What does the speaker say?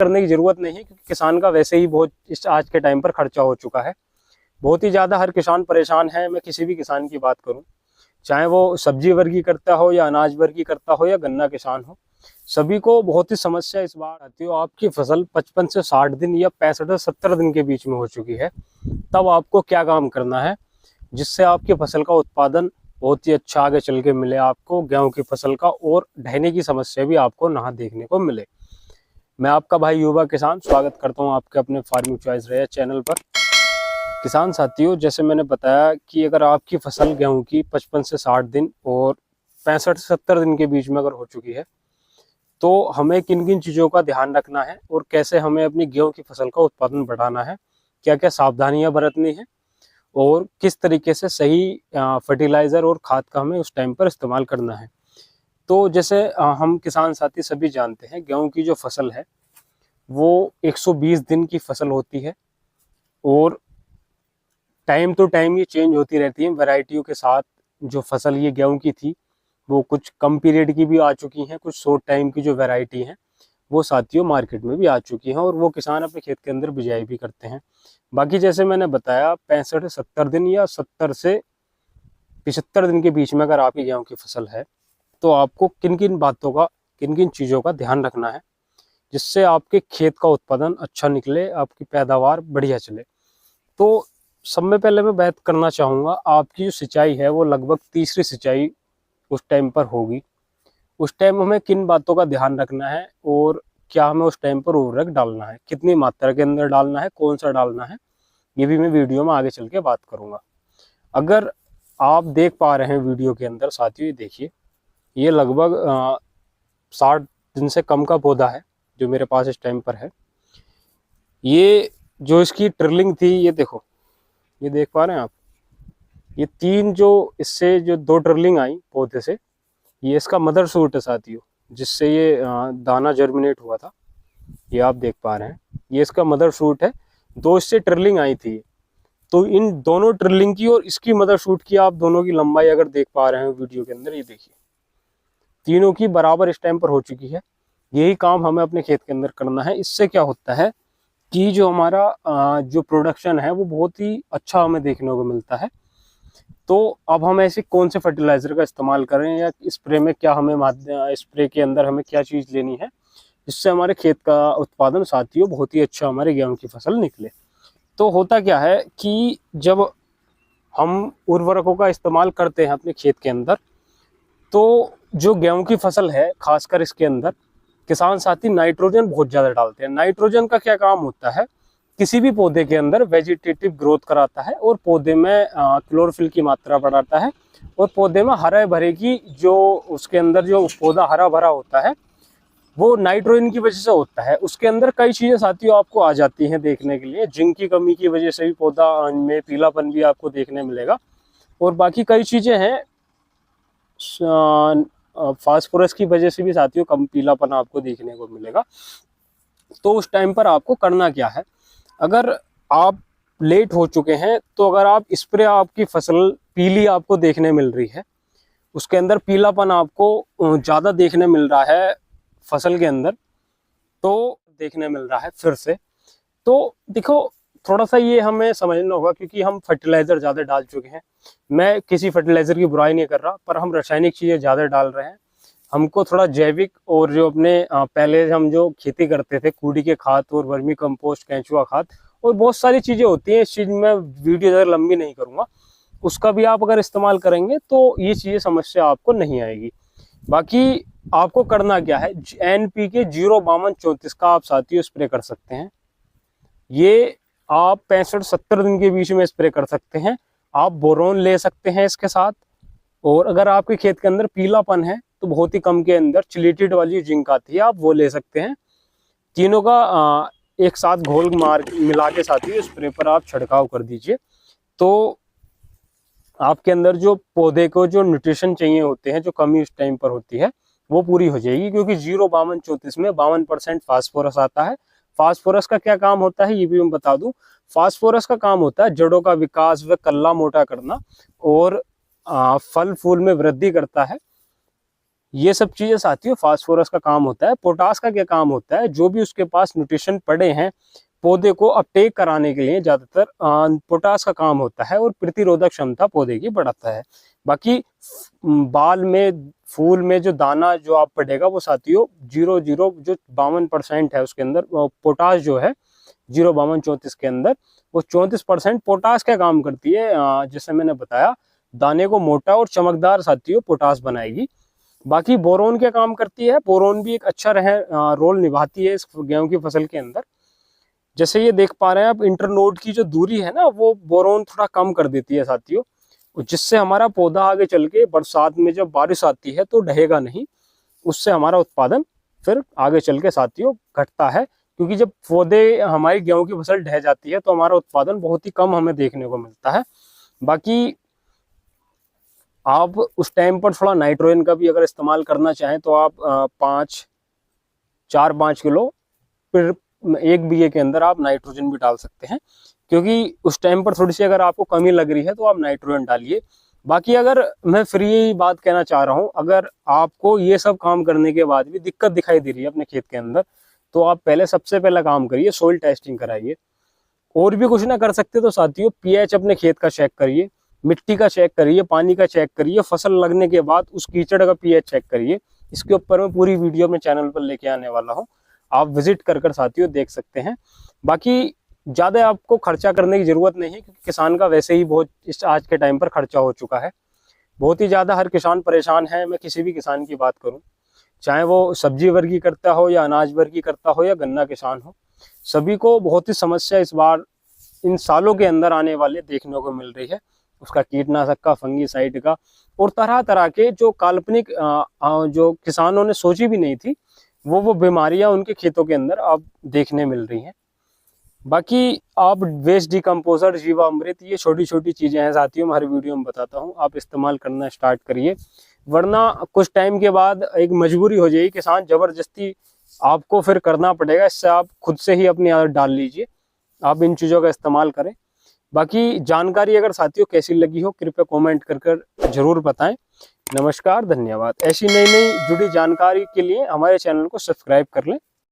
करने की जरूरत नहीं है, क्योंकि किसान का वैसे ही बहुत इस आज के टाइम पर खर्चा हो चुका है, बहुत ही ज़्यादा। हर किसान परेशान है। मैं किसी भी किसान की बात करूं, चाहे वो सब्जी वर्गी करता हो या अनाज वर्गी करता हो या गन्ना किसान हो, सभी को बहुत ही समस्या इस बार आती हो। आपकी फसल 55 से 60 दिन या 65 से 70 दिन के बीच में हो चुकी है, तब आपको क्या काम करना है जिससे आपकी फसल का उत्पादन बहुत ही अच्छा आगे चल के मिले आपको, गेहूं की फसल का, और ढहने की समस्या भी आपको ना देखने को मिले। मैं आपका भाई युवा किसान स्वागत करता हूं आपके अपने फार्मिंग चॉइस रहे चैनल पर। किसान साथियों, जैसे मैंने बताया कि अगर आपकी फसल गेहूं की 55 से 60 दिन और 65 से 70 दिन के बीच में अगर हो चुकी है, तो हमें किन किन चीज़ों का ध्यान रखना है और कैसे हमें अपनी गेहूं की फसल का उत्पादन बढ़ाना है, क्या क्या सावधानियां बरतनी है और किस तरीके से सही फर्टिलाइज़र और खाद का हमें उस टाइम पर इस्तेमाल करना है। तो जैसे हम किसान साथी सभी जानते हैं, गेहूं की जो फसल है वो 120 दिन की फसल होती है और टाइम टू टाइम ये चेंज होती रहती है वैरायटियों के साथ। जो फसल ये गेहूं की थी वो कुछ कम पीरियड की भी आ चुकी हैं, कुछ शॉर्ट टाइम की जो वैरायटी हैं वो साथियों मार्केट में भी आ चुकी हैं, और वो किसान अपने खेत के अंदर बिजाई भी करते हैं। बाकी जैसे मैंने बताया 65 से 70 दिन या 70 से 75 दिन के बीच में अगर आपकी गेहूं की फसल है, तो आपको किन किन बातों का, किन किन चीज़ों का ध्यान रखना है जिससे आपके खेत का उत्पादन अच्छा निकले, आपकी पैदावार बढ़िया चले। तो सब में पहले मैं बात करना चाहूँगा, आपकी जो सिंचाई है वो लगभग तीसरी सिंचाई उस टाइम पर होगी। उस टाइम हमें किन बातों का ध्यान रखना है और क्या हमें उस टाइम पर उर्वरक डालना है, कितनी मात्रा के अंदर डालना है, कौन सा डालना है, ये भी मैं वीडियो में आगे चल के बात करूँगा। अगर आप देख पा रहे हैं वीडियो के अंदर साथियों, ये देखिए, ये लगभग 60 दिन से कम का पौधा है जो मेरे पास इस टाइम पर है। ये जो इसकी ट्रिलिंग थी, ये देखो, ये देख पा रहे हैं आप, ये तीन जो इससे जो 2 ट्रिलिंग आई पौधे से, ये इसका मदर सूट है साथियों, जिससे ये दाना जर्मिनेट हुआ था। ये आप देख पा रहे हैं, ये इसका मदर सूट है। 2 इससे ट्रिलिंग आई थी, तो इन दोनों ट्रिलिंग की और इसकी मदर सूट की आप दोनों की लंबाई अगर देख पा रहे हैं वीडियो के अंदर, ये देखिए, तीनों की बराबर इस टाइम पर हो चुकी है। यही काम हमें अपने खेत के अंदर करना है। इससे क्या होता है कि जो हमारा जो प्रोडक्शन है वो बहुत ही अच्छा हमें देखने को मिलता है। तो अब हम ऐसे कौन से फर्टिलाइजर का इस्तेमाल करें या स्प्रे में क्या हमें स्प्रे के अंदर हमें क्या चीज़ लेनी है जिससे हमारे खेत का उत्पादन साथियों बहुत ही अच्छा हमारे गेहूं की फसल निकले। तो होता क्या है कि जब हम उर्वरकों का इस्तेमाल करते हैं अपने खेत के अंदर, तो जो गेहूं की फसल है खासकर इसके अंदर किसान साथी नाइट्रोजन बहुत ज़्यादा डालते हैं। नाइट्रोजन का क्या काम होता है, किसी भी पौधे के अंदर वेजिटेटिव ग्रोथ कराता है और पौधे में क्लोरोफिल की मात्रा बढ़ाता है, और पौधे में हरे भरे की जो उसके अंदर जो पौधा हरा भरा होता है वो नाइट्रोजन की वजह से होता है। उसके अंदर कई चीज़ें साथियों आपको आ जाती हैं देखने के लिए। जिंक की कमी की वजह से भी पौधा में पीलापन भी आपको देखने मिलेगा, और बाकी कई चीज़ें हैं, फास्फोरस की वजह से भी साथियों कम पीलापन आपको देखने को मिलेगा। तो उस टाइम पर आपको करना क्या है, अगर आप लेट हो चुके हैं, तो अगर आप स्प्रे, आपकी फसल पीली आपको देखने मिल रही है, उसके अंदर पीलापन आपको ज़्यादा देखने मिल रहा है फसल के अंदर, तो देखने मिल रहा है फिर से, तो देखो थोड़ा सा ये हमें समझना होगा, क्योंकि हम फर्टिलाइज़र ज़्यादा डाल चुके हैं। मैं किसी फर्टिलाइज़र की बुराई नहीं कर रहा, पर हम रासायनिक चीज़ें ज़्यादा डाल रहे हैं। हमको थोड़ा जैविक और जो अपने पहले हम जो खेती करते थे कूड़ी के खाद और वर्मी कंपोस्ट, केंचुआ खाद और बहुत सारी चीज़ें होती हैं, इस चीज़ में वीडियो ज़्यादा लंबी नहीं करूँगा, उसका भी आप अगर इस्तेमाल करेंगे तो ये चीज़ें समस्या आपको नहीं आएगी। बाकी आपको करना क्या है, NPK 05234 का आप साथियों स्प्रे कर सकते हैं। ये आप 65-70 दिन के बीच में स्प्रे कर सकते हैं। आप बोरोन ले सकते हैं इसके साथ, और अगर आपके खेत के अंदर पीलापन है तो बहुत ही कम के अंदर चिलेटेड वाली जिंक आती है, आप वो ले सकते हैं। तीनों का एक साथ घोल मिला के साथ ही स्प्रे पर आप छिड़काव कर दीजिए, तो आपके अंदर जो पौधे को जो न्यूट्रिशन चाहिए होते हैं, जो कमी उस टाइम पर होती है, वो पूरी हो जाएगी। क्योंकि 05234 में 52% फास्फोरस आता है। फास्फोरस का क्या काम होता है ये भी मैं बता दूं। फास्फोरस का काम होता है जड़ों का विकास व कल्ला मोटा करना, और फल फूल में वृद्धि करता है। ये सब चीजें साथियों फास्फोरस का काम होता है। पोटास का क्या काम होता है, जो भी उसके पास न्यूट्रिशन पड़े हैं पौधे को अपटेक कराने के लिए ज्यादातर पोटास का काम होता है और प्रतिरोधक क्षमता पौधे की बढ़ाता है। बाकी बाल में फूल में जो दाना जो आप पड़ेगा वो साथियों 0.0 जो 52% है उसके अंदर पोटास जो है 0.5234 के अंदर वो 34% पोटास का काम करती है। जैसे मैंने बताया दाने को मोटा और चमकदार साथियों पोटास बनाएगी। बाकी बोरोन क्या काम करती है, बोरोन भी एक अच्छा रोल निभाती है इस गेहूं की फसल के अंदर। जैसे ये देख पा रहे हैं आप इंटरनोड की जो दूरी है ना वो बोरोन थोड़ा कम कर देती है साथियों, जिससे हमारा पौधा आगे चल के बरसात में जब बारिश आती है तो ढहेगा नहीं, उससे हमारा उत्पादन फिर आगे चल के साथियों घटता है। क्योंकि जब पौधे हमारी गेहूं की फसल ढह जाती है तो हमारा उत्पादन बहुत ही कम हमें देखने को मिलता है। बाकी आप उस टाइम पर थोड़ा नाइट्रोजन का भी अगर इस्तेमाल करना चाहें तो आप 5 किलो फिर 1 बीघे के अंदर आप नाइट्रोजन भी डाल सकते हैं। क्योंकि उस टाइम पर थोड़ी सी अगर आपको कमी लग रही है तो आप नाइट्रोजन डालिए। बाकी अगर मैं फिर यही बात कहना चाह रहा हूँ, अगर आपको ये सब काम करने के बाद भी दिक्कत दिखाई दे रही है अपने खेत के अंदर तो आप पहले सबसे पहला काम करिए सोइल टेस्टिंग कराइए। और भी कुछ ना कर सकते तो साथियों पीएच अपने खेत का चेक करिए, मिट्टी का चेक करिए, पानी का चेक करिए, फसल लगने के बाद उस कीचड़ का पीएच चेक करिए। इसके ऊपर मैं पूरी वीडियो अपने चैनल पर लेके आने वाला हूँ, आप विजिट कर साथियों देख सकते हैं। बाकी ज़्यादा आपको खर्चा करने की ज़रूरत नहीं है क्योंकि किसान का वैसे ही बहुत इस आज के टाइम पर खर्चा हो चुका है, बहुत ही ज़्यादा हर किसान परेशान है। मैं किसी भी किसान की बात करूँ, चाहे वो सब्जी वर्गी करता हो या अनाज वर्गी करता हो या गन्ना किसान हो, सभी को बहुत ही समस्या इस बार इन सालों के अंदर आने वाले देखने को मिल रही है। उसका कीटनाशक का, फंगीसाइड का और तरह तरह के जो काल्पनिक जो किसानों ने सोची भी नहीं थी वो बीमारियां उनके खेतों के अंदर अब देखने मिल रही हैं। बाकी आप वेस्ट डिकम्पोजर, जीवामृत, ये छोटी छोटी चीजें हैं साथियों मैं हर वीडियो में बताता हूँ, आप इस्तेमाल करना स्टार्ट करिए। वरना कुछ टाइम के बाद एक मजबूरी हो जाएगी, किसान जबरदस्ती आपको फिर करना पड़ेगा। इससे आप खुद से ही अपनी आदत डाल लीजिए, आप इन चीज़ों का इस्तेमाल करें। बाकी जानकारी अगर साथियों कैसी लगी हो कृपया कमेंट कर जरूर बताएं। नमस्कार, धन्यवाद। ऐसी नई नई जुड़ी जानकारी के लिए हमारे चैनल को सब्सक्राइब कर लें।